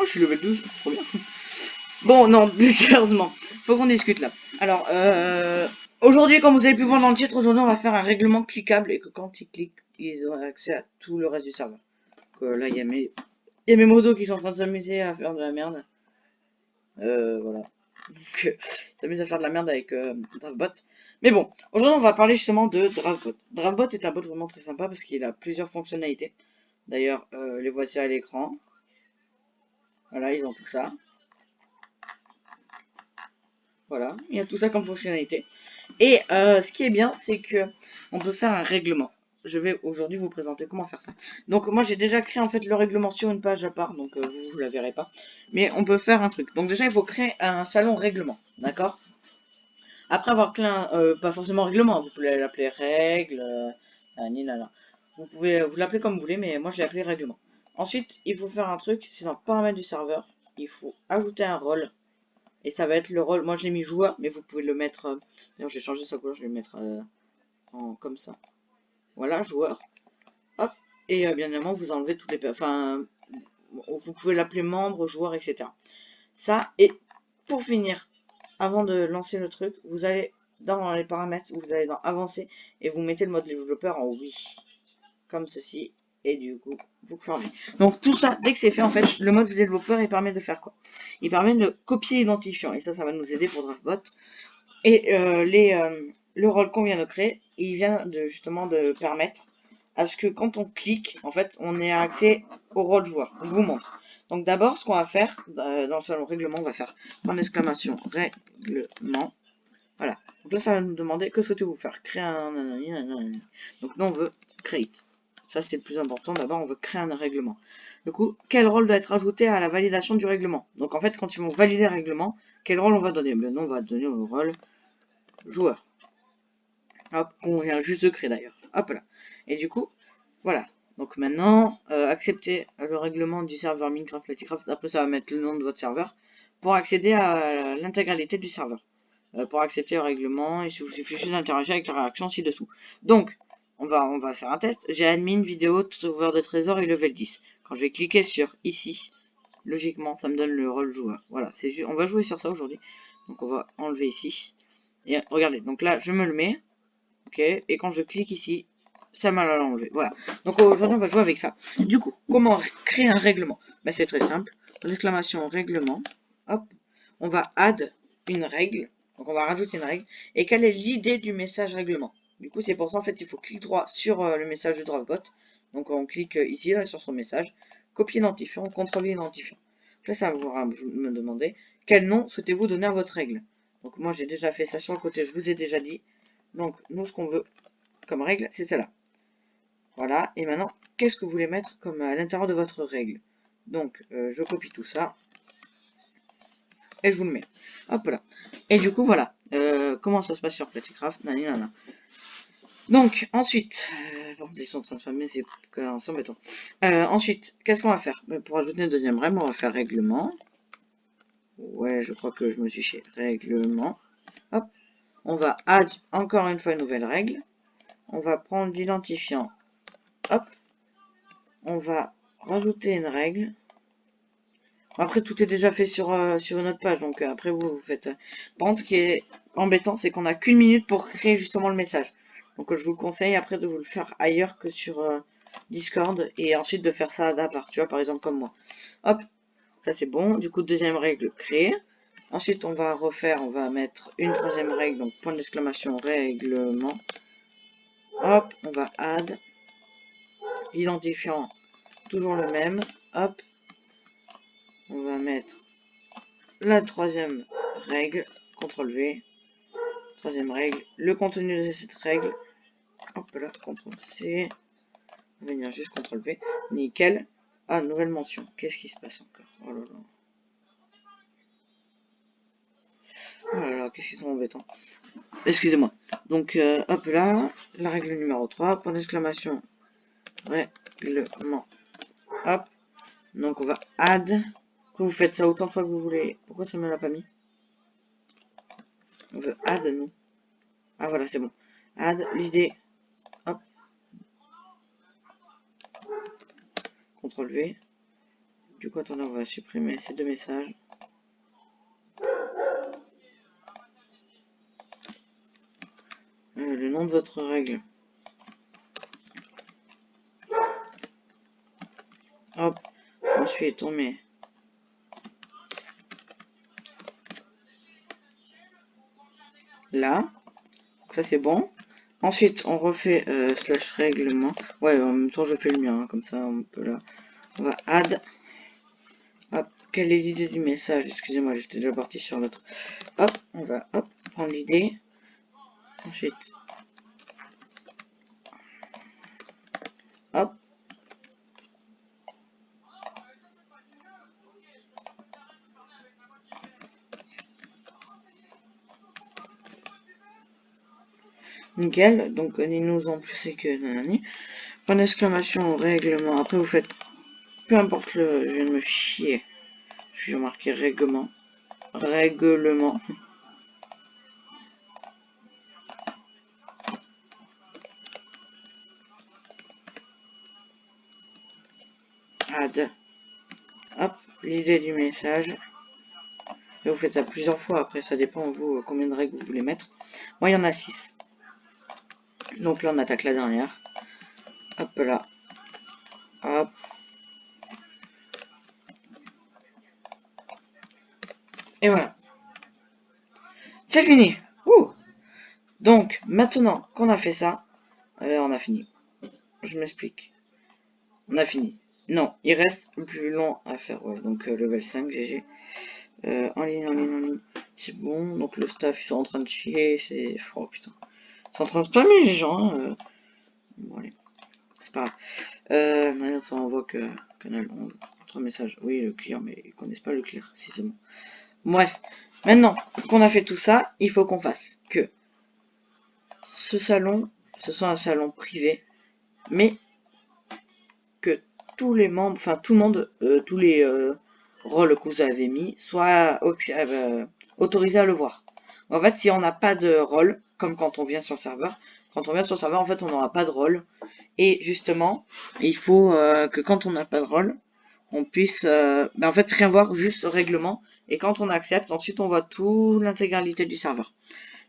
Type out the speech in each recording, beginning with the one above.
je suis level 12, trop bien. Bon, non, plus sérieusement, faut qu'on discute là. Alors, aujourd'hui, comme vous avez pu voir dans le titre, aujourd'hui on va faire un règlement cliquable et que quand ils cliquent, ils ont accès à tout le reste du serveur. Donc là, il y a mes modos qui sont en train de s'amuser à faire de la merde. Voilà. Donc, s'amuse à faire de la merde avec Dravbot. Mais bon, aujourd'hui on va parler justement de Dravbot. Dravbot est un bot vraiment très sympa parce qu'il a plusieurs fonctionnalités. D'ailleurs, les voici à l'écran. Voilà, ils ont tout ça. Voilà, il y a tout ça comme fonctionnalité. Et ce qui est bien, c'est que on peut faire un règlement. Je vais aujourd'hui vous présenter comment faire ça. Donc moi j'ai déjà créé en fait le règlement sur une page à part, donc vous la verrez pas. Mais on peut faire un truc. Donc déjà il faut créer un salon règlement, d'accord? Après avoir créé un, pas forcément règlement, vous pouvez l'appeler règle, nanana. Vous pouvez vous l'appeler comme vous voulez, mais moi je l'ai appelé règlement. Ensuite il faut faire un truc, c'est dans paramètres du serveur, il faut ajouter un rôle. Et ça va être le rôle, moi je l'ai mis joueur, mais vous pouvez le mettre, d'ailleurs j'ai changé sa couleur, je vais le mettre en comme ça. Voilà, joueur. Hop, et bien évidemment vous enlevez toutes les, enfin, vous pouvez l'appeler membre, joueur, etc. Ça, et pour finir, avant de lancer le truc, vous allez dans les paramètres, vous allez dans avancer, et vous mettez le mode développeur en oui. Comme ceci. Et du coup, vous fermez. Donc tout ça, dès que c'est fait, en fait, le mode développeur, il permet de faire quoi? Il permet de copier l'identifiant. Et ça va nous aider pour Dravbot. Et le rôle qu'on vient de créer, il vient de justement de permettre à ce que quand on clique, en fait, on ait accès au rôle joueur. Je vous montre. Donc d'abord, ce qu'on va faire, dans le salon règlement, on va faire point d'exclamation règlement. Voilà. Donc là, ça va nous demander que souhaitez-vous faire? Créer un... Donc nous, on veut create. Ça, c'est le plus important. D'abord, on veut créer un règlement. Du coup, quel rôle doit être ajouté à la validation du règlement? Donc, en fait, quand ils vont valider le règlement, quel rôle on va donner? Ben, nous, on va donner au rôle joueur. Hop, qu'on vient juste de créer d'ailleurs. Hop là. Et du coup, voilà. Donc maintenant, acceptez le règlement du serveur Minecraft Platicraft. Après, ça va mettre le nom de votre serveur pour accéder à l'intégralité du serveur. Pour accepter le règlement, il suffit juste d'interagir avec la réaction ci-dessous. Donc, on va faire un test. J'ai admin, vidéo, trouveur de trésor et level 10. Quand je vais cliquer sur ici, logiquement, ça me donne le rôle joueur. Voilà, on va jouer sur ça aujourd'hui. Donc, on va enlever ici. Et regardez, donc là, je me le mets. Ok, et quand je clique ici, ça m'a enlevé. Voilà. Donc aujourd'hui, on va jouer avec ça. Du coup, comment créer un règlement? Ben, c'est très simple. L'exclamation règlement. Hop. On va add une règle. Donc on va rajouter une règle. Et quelle est l'idée du message règlement? Du coup, c'est pour ça, en fait, il faut cliquer droit sur le message de Dravbot. Donc on clique ici, là, sur son message. Copier l'identifiant, contrôler l'identifiant. Là, ça va me demander quel nom souhaitez-vous donner à votre règle. Donc moi, j'ai déjà fait ça sur le côté, je vous ai déjà dit. Donc, nous, ce qu'on veut comme règle, c'est celle-là. Voilà. Et maintenant, qu'est-ce que vous voulez mettre comme à l'intérieur de votre règle? Donc, je copie tout ça. Et je vous le mets. Hop là. Et du coup, voilà. Comment ça se passe sur Platicraft? Nanana. Donc, ensuite, bon, ils sont en train de spammer, c'est embêtant. Ensuite, qu'est-ce qu'on va faire? Pour ajouter une deuxième règle, on va faire règlement. Ouais, je crois que je me suis chié. Règlement. Hop. On va add encore une fois une nouvelle règle. On va prendre l'identifiant. Hop. On va rajouter une règle. Après, tout est déjà fait sur une autre page. Donc, après, vous faites... Par contre, ce qui est embêtant, c'est qu'on n'a qu'une minute pour créer justement le message. Donc, je vous conseille après de vous le faire ailleurs que sur Discord. Et ensuite de faire ça à part. Tu vois, par exemple, comme moi. Hop. Ça, c'est bon. Du coup, deuxième règle, créer. Ensuite, on va refaire, on va mettre une troisième règle. Donc, point d'exclamation, règlement. Hop, on va add. L'identifiant, toujours le même. Hop. On va mettre la troisième règle. CTRL V. Troisième règle. Le contenu de cette règle. Hop là, CTRL C. On va venir juste CTRL V. Nickel. Ah, nouvelle mention. Qu'est-ce qui se passe encore? Oh là là. Oh là là, qu'est-ce qu'ils sont embêtants. Excusez-moi. Donc, hop là. La règle numéro 3. Point d'exclamation. Règlement. Hop. Donc, on va add. Après, vous faites ça autant de fois que vous voulez. Pourquoi ça me l'a pas mis? On veut add, nous. Ah, voilà, c'est bon. Add l'idée. Hop. CTRL V. Du coup, attendez, on va supprimer ces deux messages. Le nom de votre règle. Hop. Ensuite, on met là. Donc ça, c'est bon. Ensuite, on refait slash règlement. Ouais, en même temps, je fais le mien. Hein, comme ça, on peut là. On va add. Hop. Quelle est l'idée du message? Excusez-moi, j'étais déjà parti sur l'autre. Hop. On va hop prendre l'idée. Ensuite. Hop. Nickel. Donc, nous en plus, c'est que nanani. Point d'exclamation, règlement. Après, vous faites. Peu importe le. Je viens de me chier. Je vais marquer règlement. Règlement. Add. Hop. L'idée du message. Et vous faites ça plusieurs fois. Après, ça dépend de vous combien de règles vous voulez mettre. Moi, il y en a 6. Donc là, on attaque la dernière. Hop là. Hop. Et voilà. C'est fini. Ouh. Donc, maintenant qu'on a fait ça, on a fini. Je m'explique. On a fini. Non, il reste plus long à faire. Ouais, donc level 5, GG. En ligne, en ligne, en ligne. C'est bon. Donc le staff, ils sont en train de chier. C'est... Oh putain. Ils sont en train de spammer les gens. Bon, allez. C'est pas grave. Non, ça envoie que canal 11. Autre message. Oui, le client, mais ils connaissent pas le clear, si c'est bon. Bref. Maintenant qu'on a fait tout ça, il faut qu'on fasse que ce salon, ce soit un salon privé, mais que tous les membres, enfin tout le monde, tous les rôles que vous avez mis soient autorisés à le voir. En fait, si on n'a pas de rôle, comme quand on vient sur le serveur, en fait, on n'aura pas de rôle. Et justement, il faut que quand on n'a pas de rôle, on puisse, en fait, rien voir, juste règlement. Et quand on accepte, ensuite, on voit toute l'intégralité du serveur.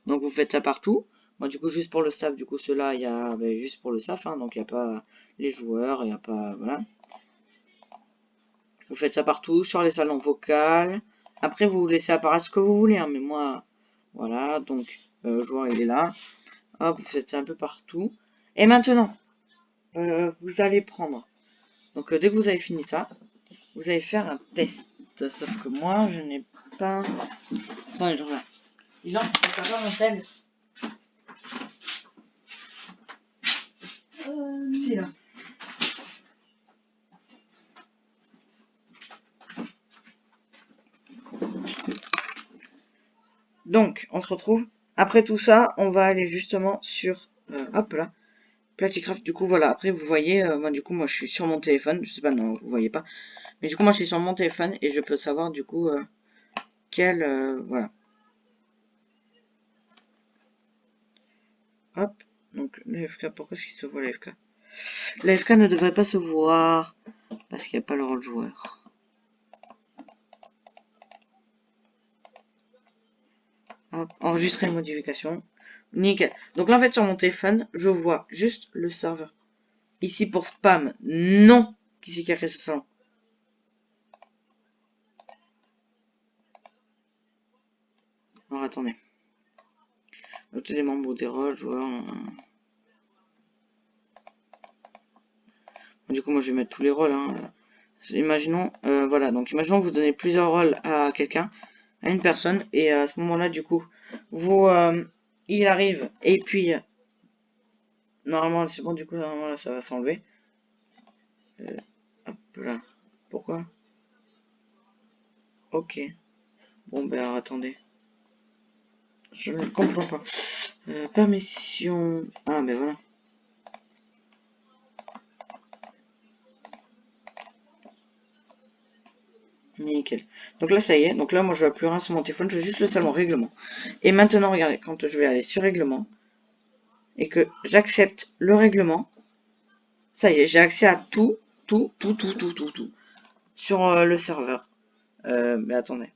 Donc, vous faites ça partout. Moi, du coup, juste pour le staff, du coup, ceux-là, il y a juste pour le staff, hein, donc il n'y a pas les joueurs, il n'y a pas, voilà. Vous faites ça partout, sur les salons vocaux. Après, vous laissez apparaître ce que vous voulez, hein, mais moi, voilà, donc, joueur, il est là. Hop, vous faites ça un peu partout. Et maintenant, vous allez prendre, donc, dès que vous avez fini ça, vous allez faire un test. Sauf que moi, je n'ai pas... Attendez, je reviens. Dis donc, t'as pas mon tel? Si, là. Donc, on se retrouve. Après tout ça, on va aller justement sur... hop là. Platicraft, du coup, voilà. Après, vous voyez, moi, du coup, moi, je suis sur mon téléphone. Je sais pas, non, vous voyez pas. Mais du coup, moi, je suis sur mon téléphone et je peux savoir, du coup, quel... voilà. Hop. Donc, l'AFK, pourquoi est-ce qu'il se voit l'AFK? L'AFK ne devrait pas se voir parce qu'il n'y a pas le rôle joueur. Hop, enregistrer une modification. Nickel. Donc là, en fait, sur mon téléphone, je vois juste le serveur. Ici, pour spam, non. Qui c'est qui a créé ce salon? Alors, attendez. Noter les membres des rôles, joueurs... Du coup, moi, je vais mettre tous les rôles. Hein. Imaginons, voilà. Donc, imaginons que vous donnez plusieurs rôles à quelqu'un, à une personne. Et à ce moment-là, du coup, vous... il arrive. Et puis... normalement, c'est bon, du coup, normalement, là, ça va s'enlever. Hop là. Pourquoi? Ok. Bon, ben, alors, attendez. Je ne comprends pas. Permission... Ah, ben voilà. Nickel. Donc là, ça y est. Donc là, moi, je vois plus rien sur mon téléphone. Je veux juste le salon règlement. Et maintenant, regardez, quand je vais aller sur règlement et que j'accepte le règlement, ça y est, j'ai accès à tout. sur le serveur. Mais attendez.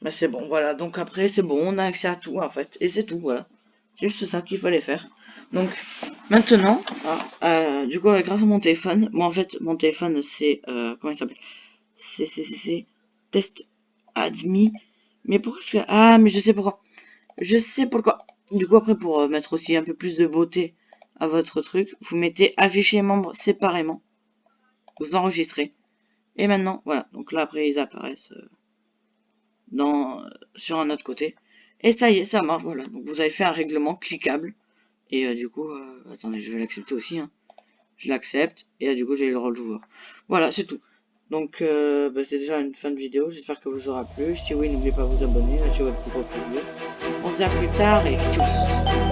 Mais c'est bon, voilà. Donc après, c'est bon, on a accès à tout en fait. Et c'est tout, voilà. C'est juste ça qu'il fallait faire. Donc maintenant, du coup, grâce à mon téléphone, moi en fait, mon téléphone c'est comment il s'appelle? C'est test admis. Mais pourquoi je fais ah mais je sais pourquoi. Je sais pourquoi. Du coup après pour mettre aussi un peu plus de beauté à votre truc, vous mettez afficher membres séparément. Vous enregistrez. Et maintenant, voilà. Donc là après ils apparaissent dans sur un autre côté. Et ça y est, ça marche, voilà. Donc vous avez fait un règlement cliquable. Et du coup, attendez, je vais l'accepter aussi, hein. Je l'accepte, et là du coup j'ai le rôle de joueur. Voilà, c'est tout. Donc c'est déjà une fin de vidéo, j'espère que vous aura plu. Si oui, n'oubliez pas de vous abonner, lâchez votre pouce bleu. On se dit à plus tard et tchuss.